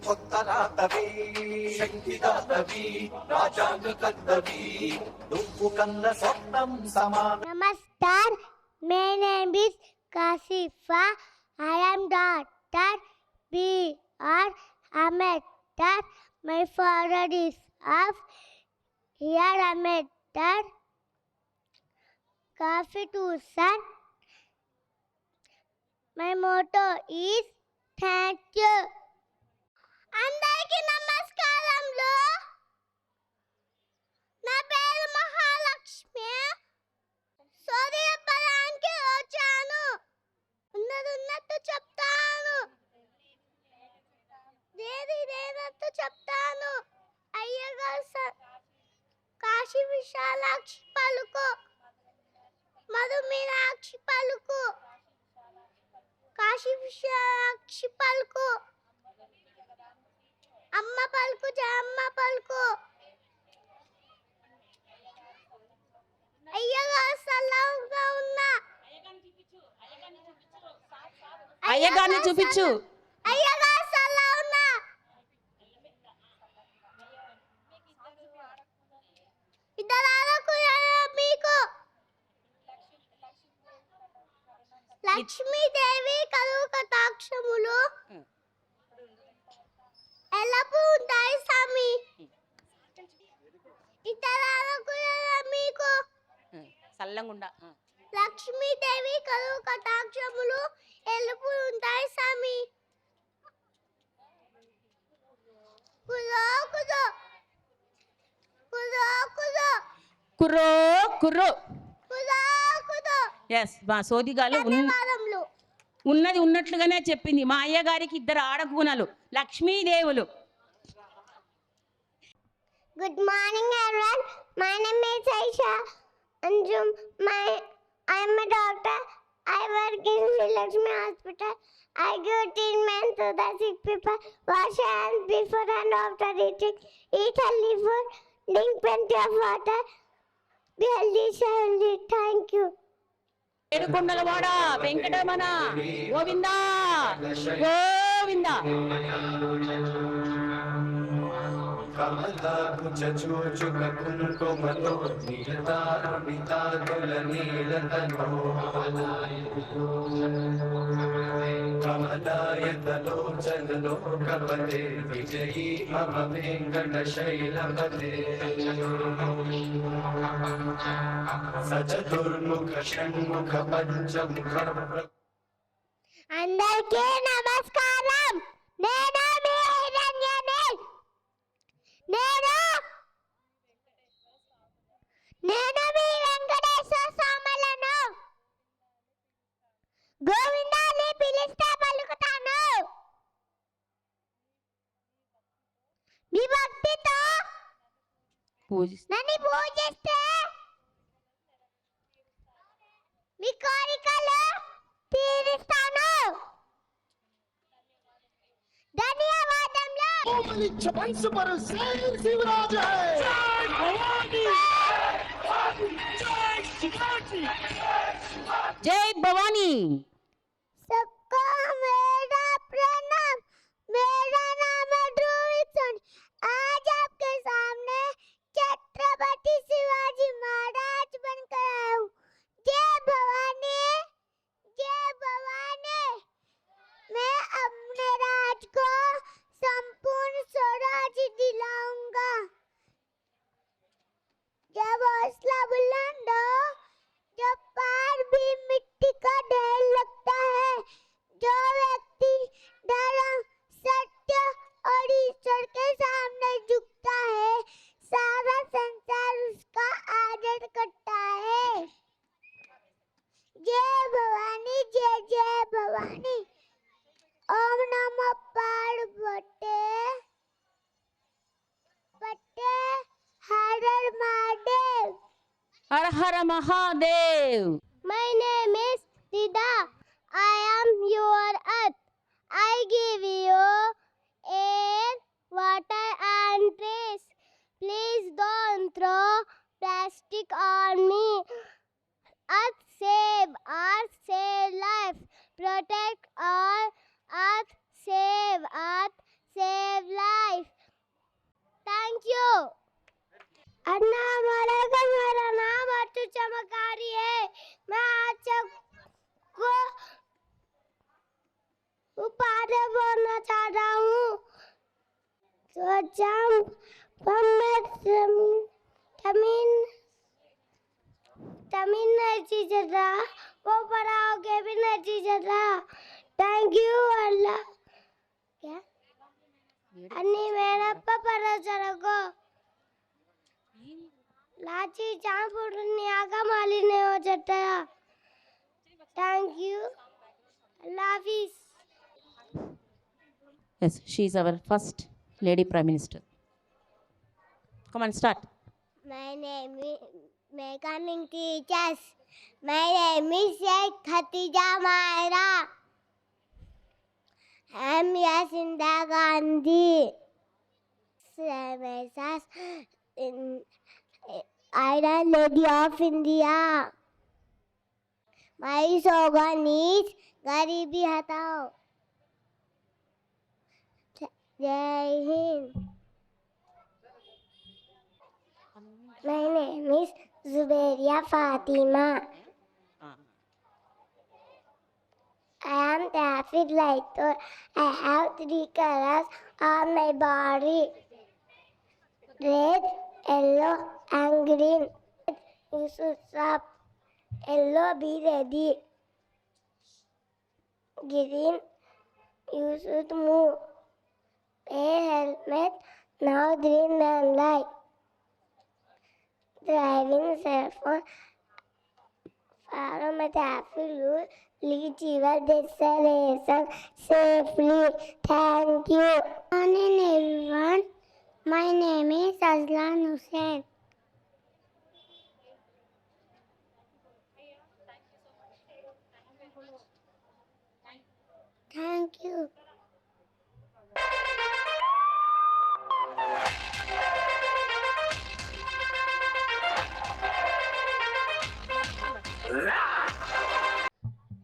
కొత్తరాతవి శక్తిదాతవి రాజాంగ కర్తవి నువ్వు కన్న స్వప్నం సమాన. Namaskar, my name is Kasifa. I am daughter B.R. Ambedkar. My father is of here Ambedkar. Kafi Tusan. My motto is thank you. అందరికీ నమస్కారములు. నా పేరు మహాలక్ష్మి. సూర్యపరానికి వచ్చాను. ఉన్నట్టు చెప్తాను, లేనట్టు చెప్తాను. అయ్యగారు కాశీ విశాలాక్షి పలుకు, మధు మీనాక్షి పలుకు, కాశీ విశాలాక్షి పలుకు, అమ్మ పలుకు, జయమ్మ పలుకు. అయ్యగారు సల్లగా ఉన్నా. అయ్యగారిని చూపించు. అయ్యగారు సల్లగా ఉన్నా. ఇద్దరు మీకు లక్ష్మీదేవి కలుగు కటాక్షములు ఎల్లప్పుడూ ఉంటాయి స్వామి. ఇతరులకు మీకు సల్లంగుండా. లక్ష్మీదేవి కలుగు కటాక్షములు ఎల్లప్పుడూ ఉంటాయి స్వామి. కుదో కుదో కుదో కుదో కుర్రో కుర్రో. కుదో కుదో. ఎస్, మా సోదిగాలు ధన్యవాదములు. ఉన్నది ఉన్నట్లుగానే చెప్పింది. మా అయ్యగారికి ఇద్దరు ఆడకూనలు Lakshmidevulu. Good morning everyone. My name is Aisha Anjum. I am a doctor. I work in Lakshmi Hospital. I give treatment to the sick people. Wash hands before and after eating. Eat healthy food. Drink plenty of water. Be healthy, healthy. Thank you. ఏడుకొండలవాడ వెంకటరమణ గోవిందా గోవిందా. కమలాకుచూచుక కుంకుమతో నీలతారుణితాదుల నీలతనో కమలాయతలోచనలో కపతే విజయీ మమ వెంకట శైలపతే సచతుర్ముఖ షణ్ముఖ పంచముఖ. అందరికీ నమస్కారం. నేను మీ హిరణ్యని. నేను మీ వెంకటేశ్వర స్వాములను గోవిందాన్ని పిలిస్తే పలుకుతాను. మీ భక్తితో నన్ను పూజిస్తే మీ కోరికలు తీరుస్తాను. ధన్యవాదములు. జై భవానీ. सबको मेरा प्रणाम. मेरा नाम है ध्रुवी सोनी. आज आपके सामने छत्रपति शिवाजी महाराज बनकर आया हूँ. जय भवानी, जय भवानी. मैं अपने राज को संपूर्ण स्वराज दिलाऊंगा. जब हौसला बुलंद हो, जब पार भी मिट्टी का ढेर लगता है, जो व्यक्ति धर्म, सत्य और ईश्वर के सामने झुकता है, सारा संसार उसका आदर करता है. जय भवानी, जय जय भवानी. ओम नमः पार्वती पते हर हर महादेव. హర హర Mahadev. My name is Dida. I am your earth. I give you air, water and trees. Please don't throw plastic on me. Earth save life. Protect all. Earth save अस्सलाम वालेकुम, मेरा नाम अर्तु चमकारी है। मैं आज सबको उपाधि बोलना चाहता हूँ। तो जब तमीन तमीन नतीजा था, वो पढ़ाओगे भी नतीजा था। थैंक यू अल्लाह। क्या अन्नी मेरा पपरा चरको लाची चांपुर आगा माली ने हो जाता। Thank you Allah Hafiz. Yes, she is our first lady prime minister. Come on, start. My name is my coming teachers. My name is Sheikh Khatija Maira. I am Yasinda Gandhi. Semesas in Iron Lady of India. My slogan is Garibi Hatao. Jai Hind. My name is Zuberia Fatima. I am David Lighter. I have 3 colors on my body: red, yellow, and green. You should stop. Yellow, be ready. Green, you should move. Wear helmet, now green and light. Driving cell phone. Follow my traffic rule. Reach your destination safely. Thank you. Good morning, everyone. My name is Azlan Hussain. Thank you.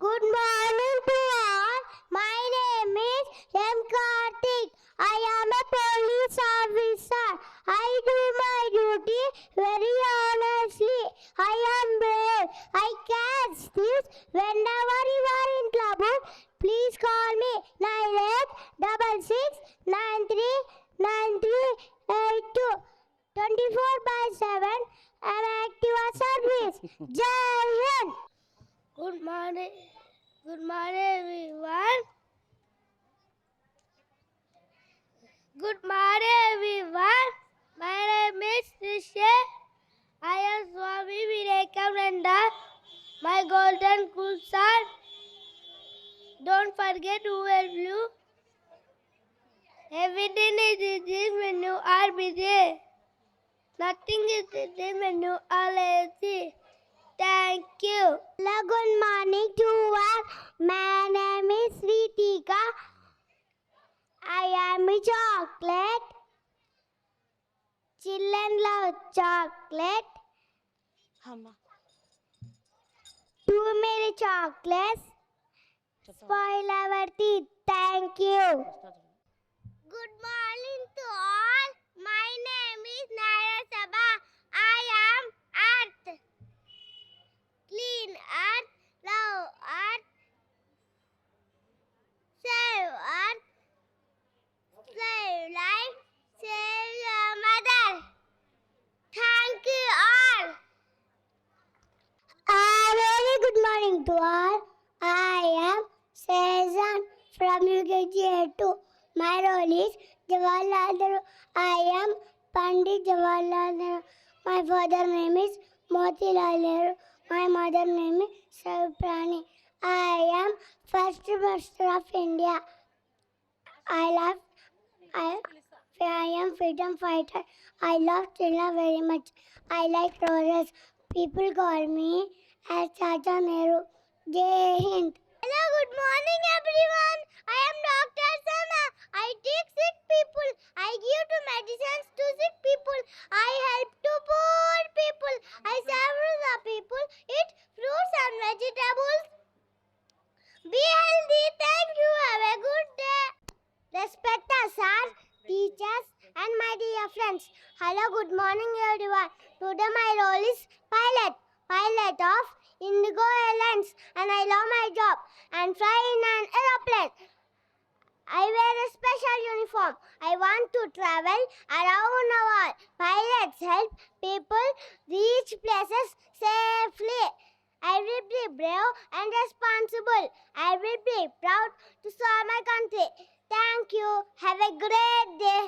Good morning to all. My name is M. Karthik. I am a police officer. I do my duty very honestly. I am brave. I catch thieves whenever you are in trouble. Please call me 9866939382. 24/7. I am active at service. Jai Hind. Good morning. Good morning, everyone. Good morning, everyone. My name is Risha. I am Swami Vivekananda. My golden cool son. Don't forget who helped you. Everything is easy when you are busy. Nothing is easy when you are lazy. Thank you. Hello, good morning to all. My name is Ritika. I am a chocolate. Children love chocolate. Too many chocolates spoil our teeth. Thank you. Good morning to all. My name is Naira Sabha. I am Earth. Clean earth, love earth, save earth, save life, save your mother. Thank you all. A very good morning to all. I am Sezan from UKG 2. My role is Jawaharlal Nehru. I am Pandit Jawaharlal Nehru. My father name is Motilal Nehru. My mother name is Saviprani. I am first minister of India. I am freedom fighter. I love Trina very much. I like roses. People call me as Chacha Nehru. Jai Hind. Hello, good morning everyone. I am Dr. Sana. I take sick people. I give to medicines to sick people. I help to poor people. I serve the people. Eat fruits and vegetables. Be healthy. Thank you. Have a good day. Respect us, our teachers, and my dear friends. Excellence. Hello, good morning everyone. Today my role is pilot of Indigo Airlines, and I love my job and fly in an aeroplane. I wear a special uniform. I want to travel around the world. Pilots help people reach places safely. I will be brave and responsible. I will be proud to serve my country. Thank you. Have a great day.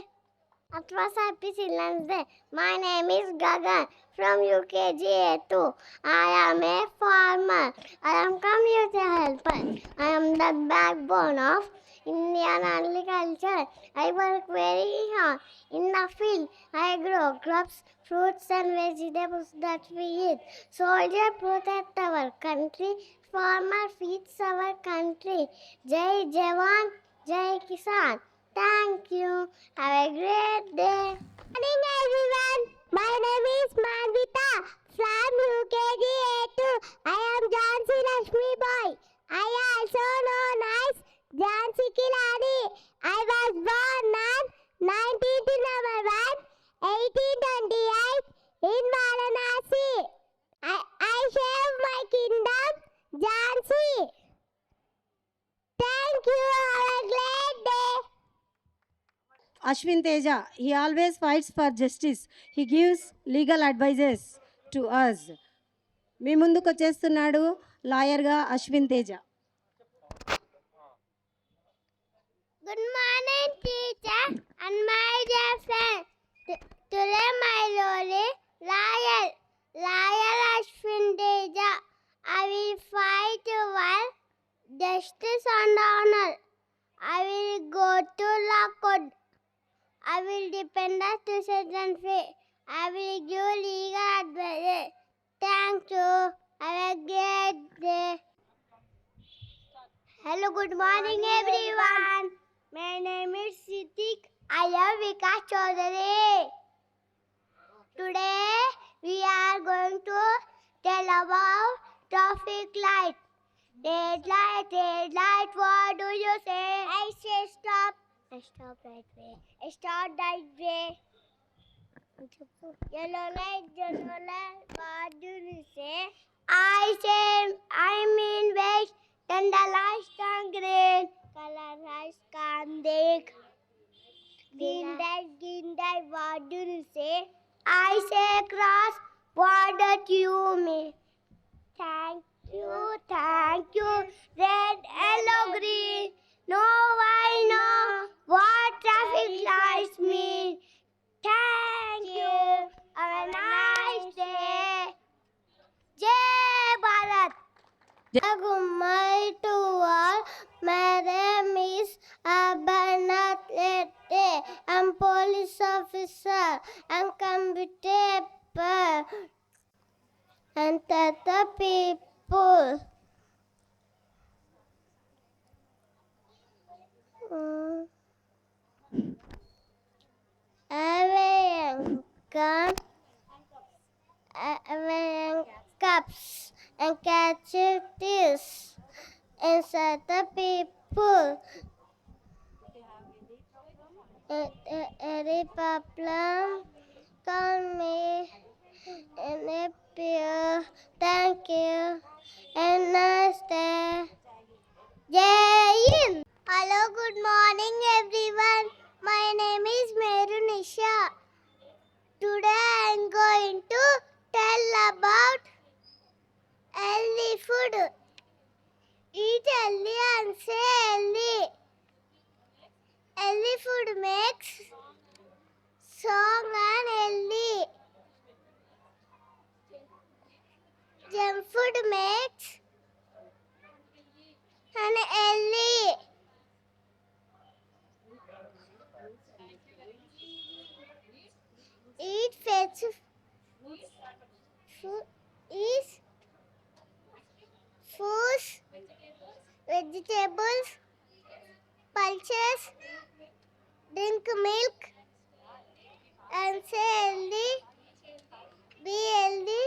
Advance Happy Children's Day. My name is Gagan from UKG A2. I am a farmer. I am community helper. I am the backbone of Indian agriculture. I work very hard in the field. I grow crops, fruits and vegetables that we eat. Soldier protect our country. Farmer feeds our country. Jai Jawan, Jai Kisan. Thank you. Have a great day. Good morning, everyone. My name is Manvita from UKG A2. I am Jhansi Lakshmi Boy. I also known as Jhansi Kilani. I was born on 19th November 1828 in Varanasi. I serve my kingdom, Jhansi. Thank you. Have a great day. Ashwin Teja, he always fights for justice. He gives legal advices to us. మీ ముందుకు వచ్చేస్తున్నాడు లాయర్గా Ashwin Teja. Good morning, teacher and my dear friend. Today my role is Lawyer Ashwin Teja. I will fight for justice and honor. I will go to law court. I will defend the citizen free. I will give legal advice. Thank you. Have a great day. Hello, good morning everyone. My name is Sitik. I am Vikas Chaudhary. Today we are going to tell about traffic light. Red light, what do you say? I say stop. I stop right way. I start right way. Yellow light, what do you say? I say I'm in wait. Then the lights turn green. Color lights come big. Green light, what do you say? I say cross. What do you mean? Thank you. Red, yellow, green. Now I know what traffic lights mean. Thank you. Have a nice day. Jai Bharat. Good morning to all. My name is Abhanath Lette. I'm police officer. I'm computer and the people. Wearing cups and catching this inside the people. Any problem, call me and appear. Thank you and nice day. Jai Hind. Hello, good morning everyone. My name is Meru Nisha. Today I am going to tell about healthy food. Eat healthy and say healthy. Healthy food makes strong and healthy. Junk food makes unhealthy. Eat veg food is fruits, vegetables, pulses, drink milk, and say healthy. Be healthy.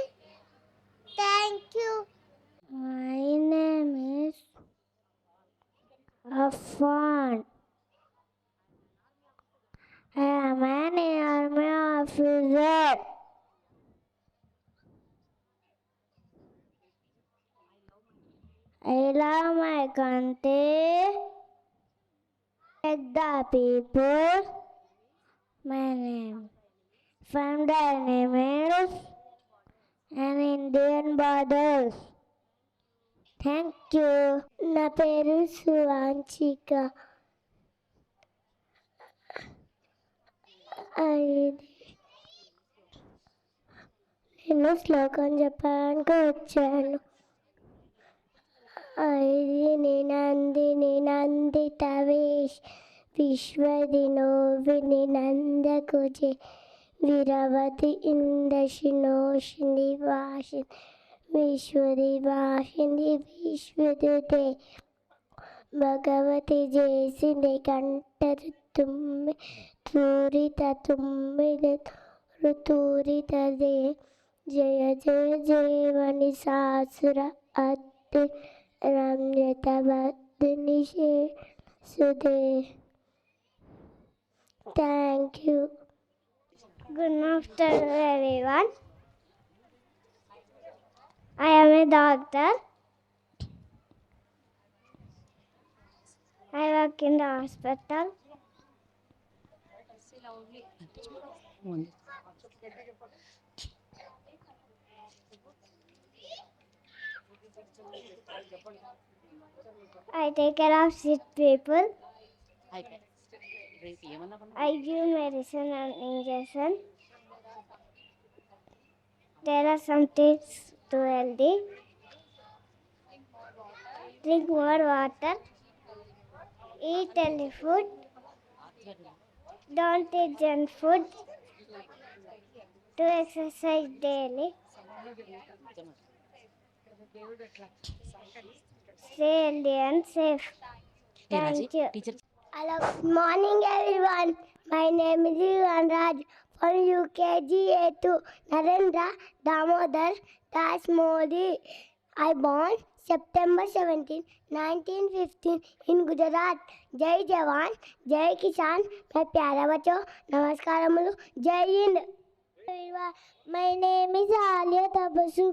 Thank you. My name is Afan. I am an army country, take the people, my name, from the enemies and Indian borders. Thank you. నా పేరు సువాంచిక. నేను శ్లోకం చెప్పడానికి వచ్చాను. నందిని నందిత విశ్వదినో వినినందకుజే విరవతి ఇందశినోషిని వాషిని విశ్వది వాషిని విశ్వదుతే భగవతి జేసిని కంఠరు తుమ్మి తూరిత తుమ్మిది ఋతూరిత దే జయ జయ జయవని సాసుర అద్ది రమ్యత బద్దిని సుదే. Thank you. Good afternoon everyone. I am a doctor. I work in the hospital. I take care of sick people. I give medicine and injection. There are some tips to healthy. Drink more water. Eat healthy food. Don't eat junk food. Do exercise daily. Stay healthy and safe. Thank you. Hello, good morning everyone. My name is Ivan Raj from UKG A2 Narendra Damodar Das Modi. I born September 17, 1915 in Gujarat. Jai Jawan, Jai Kisan. My प्यारा बच्चों नमस्कारमुलु. Jai Hind. My name is Alia Tabasu.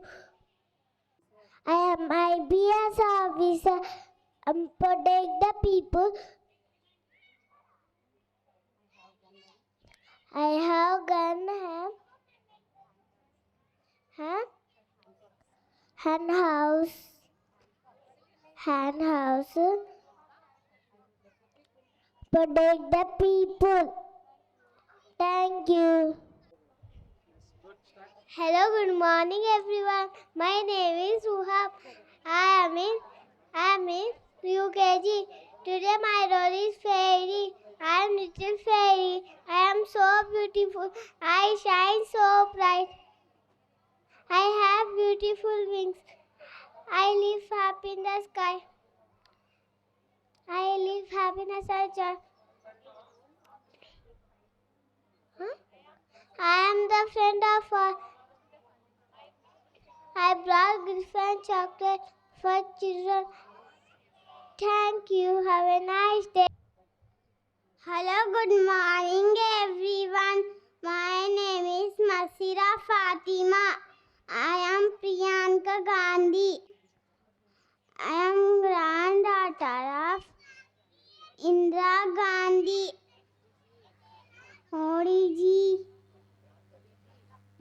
I am IBS officer. Protect the people. I have gun, hen house, protect the people. Thank you. Hello, good morning everyone. My name is Suhab. I am in UKG. Today my role is fairy. I am little fairy. I am so beautiful. I shine so bright. I have beautiful wings. I live happy in the sky. I live happiness and joy. I am the friend of all. I brought different chocolate for children. Thank you. Have a nice day. Hello, good morning everyone. My name is Masira Fatima. I am Priyanka Gandhi. I am granddaughter of Indira Gandhi.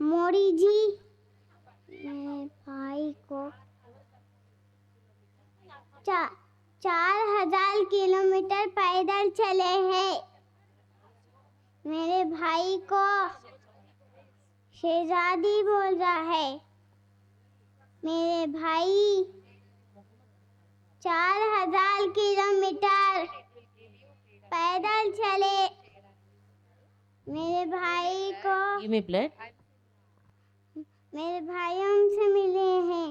Modi ji मेरे भाई को 4000 kilometre पैदल चले हैं. मेरे भाई को शहजादी बोल रहा है. मेरे भाई 4000 किलोमीटर पैदल चले. मेरे भाई को Give me blood. मेरे भाइयों से मिले हैं.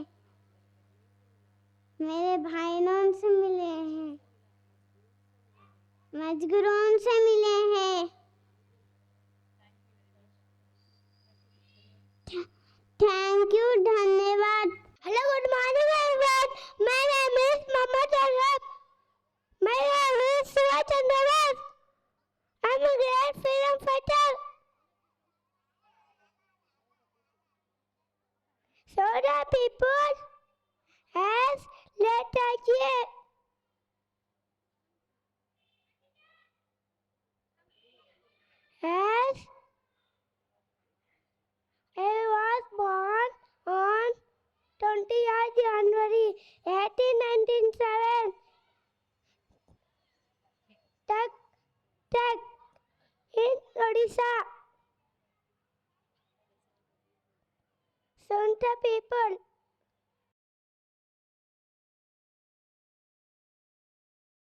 मेरे भाइयों से मिले हैं. मजदूरों से मिले हैं. Thank you. धन्यवाद. Hello, good morning everyone. My name is Mohammad Arab. My name is Subhash Chandra Bose. I am a great freedom fighter. So the people has letter J. Santa people.